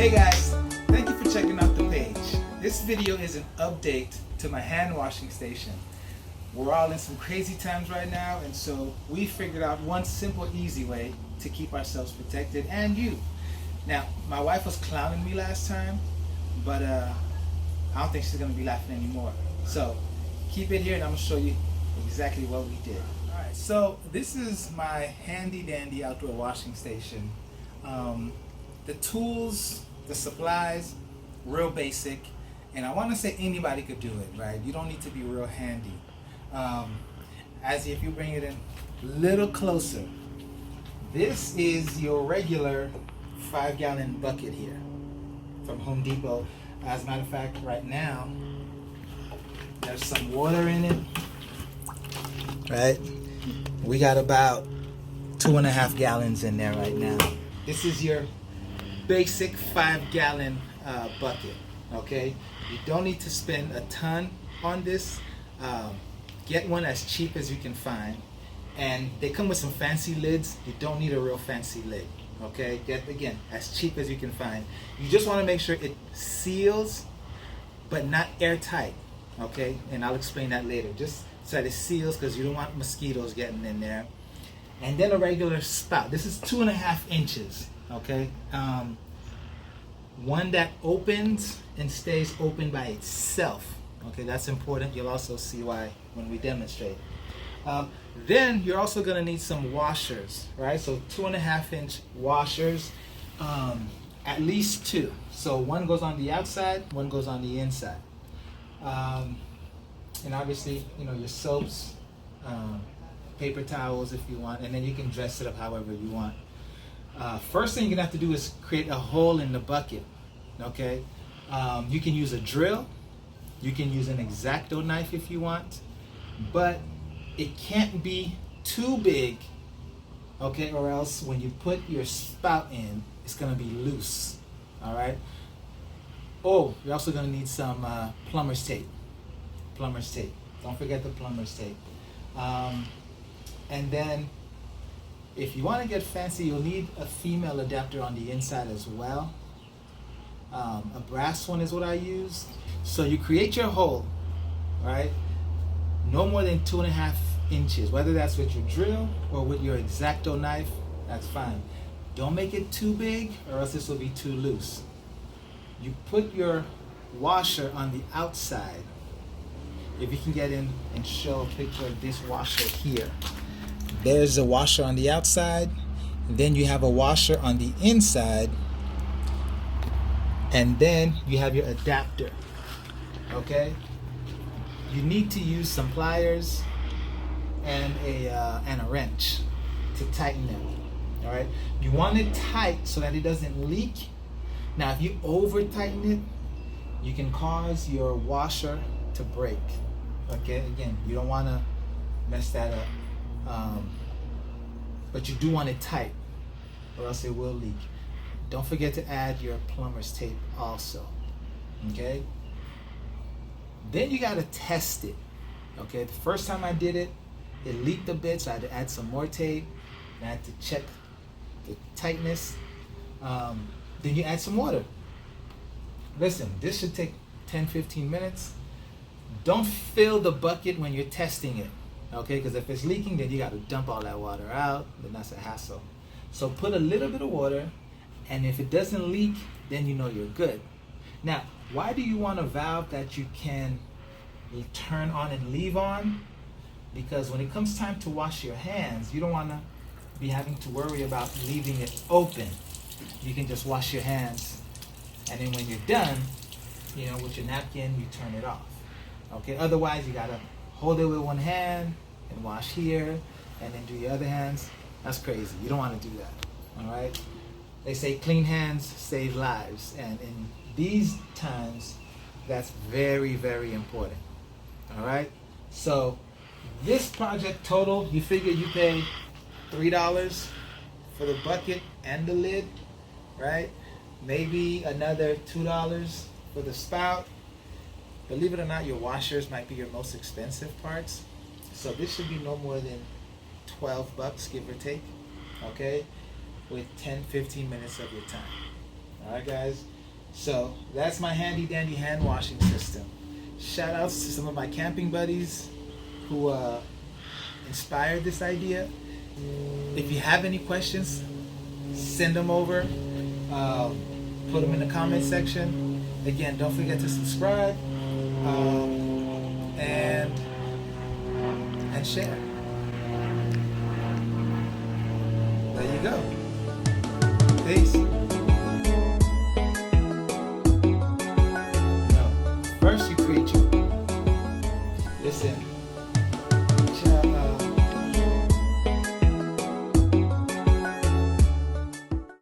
Hey guys, thank you for checking out the page. This video is an update to my hand washing station. We're all in some crazy times right now, and so we figured out one simple, easy way to keep ourselves protected and you. Now, my wife was clowning me last time, but I don't think she's gonna be laughing anymore. So keep it here and I'm gonna show you exactly what we did. Alright, so this is my handy dandy outdoor washing station. The tools, the supplies, real basic, and I want to say anybody could do it, right? You don't need to be real handy. As if you bring it in a little closer, this is your regular 5-gallon bucket here from Home Depot. As a matter of fact, right now there's some water in it, right? We got about 2.5 gallons in there right now. This is your basic 5-gallon bucket. Okay, you don't need to spend a ton on this. Get one as cheap as you can find, and they come with some fancy lids. You don't need a real fancy lid. Okay, get again as cheap as you can find. You just want to make sure it seals, but not airtight. Okay, and I'll explain that later. Just so that it seals, because you don't want mosquitoes getting in there. And then a regular spout. This is 2.5 inches. Okay, one that opens and stays open by itself. Okay, that's important. You'll also see why when we demonstrate. Then you're also going to need some washers, right? So 2.5-inch washers, at least 2. So one goes on the outside, one goes on the inside. And obviously, you know, your soaps, paper towels if you want, and then you can dress it up however you want. First thing you're gonna have to do is create a hole in the bucket. Okay, you can use a drill, you can use an X-Acto knife if you want, but it can't be too big, okay, or else when you put your spout in, it's gonna be loose. All right. Oh, you're also gonna need some plumber's tape. Plumber's tape. Don't forget the plumber's tape. And then, if you want to get fancy, you'll need a female adapter on the inside as well. A brass one is what I use. So you create your hole, right? No more than 2.5 inches, whether that's with your drill or with your X-Acto knife, that's fine. Don't make it too big or else this will be too loose. You put your washer on the outside. If you can get in and show a picture of this washer here. There's a washer on the outside, and then you have a washer on the inside, and then you have your adapter. Okay, you need to use some pliers and a wrench to tighten it. All right, you want it tight so that it doesn't leak. Now if you over tighten it, you can cause your washer to break. Okay, again, you don't want to mess that up. But you do want it tight or else it will leak. Don't forget to add your plumber's tape also. Okay, then you got to test it. Okay, the first time I did it, it leaked a bit, so I had to add some more tape. I had to check the tightness. Then you add some water. Listen, this should take 10-15 minutes. Don't fill the bucket when you're testing it. Okay, because if it's leaking, then you got to dump all that water out, then that's a hassle. So put a little bit of water, and if it doesn't leak, then you know you're good. Now, why do you want a valve that you can turn on and leave on? Because when it comes time to wash your hands, you don't want to be having to worry about leaving it open. You can just wash your hands, and then when you're done, you know, with your napkin, you turn it off. Okay, otherwise you got to hold it with one hand and wash here and then do your other hands. That's crazy. You don't want to do that. All right, they say clean hands save lives, and in these times that's very, very important. All right, so this project total, you figure you pay $3 for the bucket and the lid, right? Maybe another $2 for the spout. Believe it or not, your washers might be your most expensive parts. So this should be no more than $12, give or take, okay? With 10-15 minutes of your time. All right, guys? So that's my handy dandy hand washing system. Shout outs to some of my camping buddies who inspired this idea. If you have any questions, send them over. Put them in the comment section. Again, don't forget to subscribe and share. There you go. Peace.